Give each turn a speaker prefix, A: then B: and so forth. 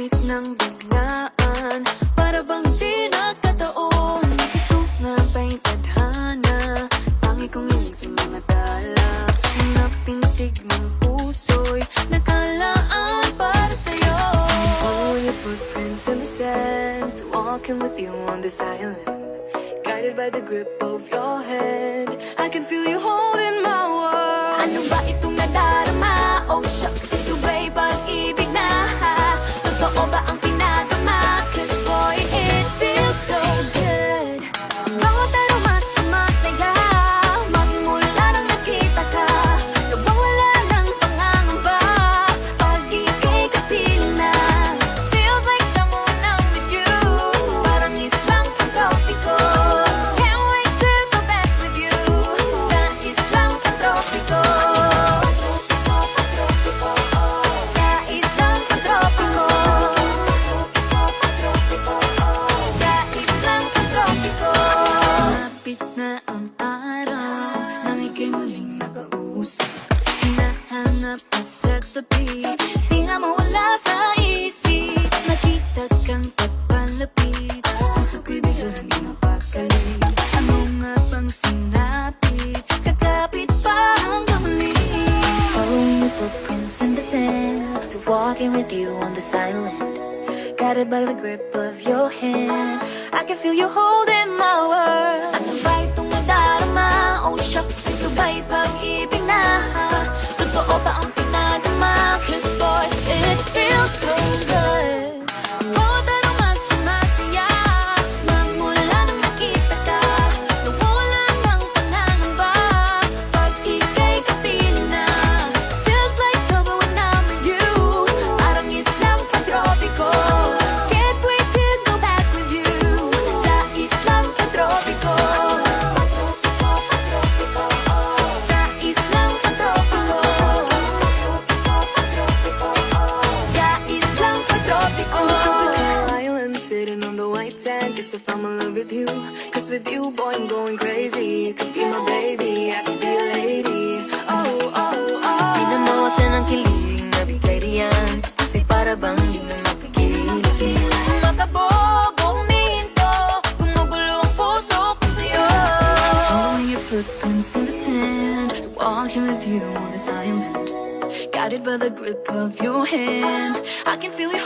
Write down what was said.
A: Lumapit ng biglaan, para bang di nagkataon. Ito nga ba'y tadhana, tangi kong iling sa mga tala. Mga pintig ng puso'y nakalaan para sa'yo.
B: Following your footprints in the sand, walking with you on this island, guided by the grip of your hand. I can feel you holding my world.
A: Ano ba itong nadarama? Oh shucks, ito ba'y pag-ibig na? Totoo ba ang pinadama? Cause boy, it feels so good. Bawat aroma sumasaya, magmula nang nakita ka. Nawawala ng pangangamba, pag ika'y kapiling na. Feels like someone I'm with you, parang islang pantropiko. Can't wait to go back with you, sa islang pantropiko. Sa islang pantropiko. Sa islang pantropiko. Malapit na ang araw, nang ika'y muling nakausap. Hinahanap ka sa tabi, di na mawala sa isip. Nakita kang papalapit, puso ko'y biglang di mapakali. Ano nga bang sinapit, kakapit pa hanggang muli.
B: Following your footprints in the sand, walking with you on this island, guided by the grip of your hand. I can feel you holding my world.
A: Ano ba itong nadarama? Oh shucks, ito ba'y pag-ibig na? Totoo ba ang pinadama? Cause boy, it feels so good. Bawat aroma sumasaya, magmula nang nakita ka. Nawawala ng pangangamba, pag ika'y kapiling na. Feels like summer when I'm with you, parang islang pantropiko. Can't wait to go back with you, sa islang pantropiko. Sa islang pantropiko. Sa islang pantropiko.
B: Island sitting on the white sand, guess I found my love with you. Cause with you, boy, I'm going crazy. You could be my baby, I could be a lady. Oh, oh, oh.
A: Di na mawatan ang kilig na bigay riyan, kasi para bang di na mapigil. Makabobo, humihinto, gumugulo ang puso ko sa'yo. Following your footprints in the sand, walking with you on this island, guided by the grip of your hand. I can feel you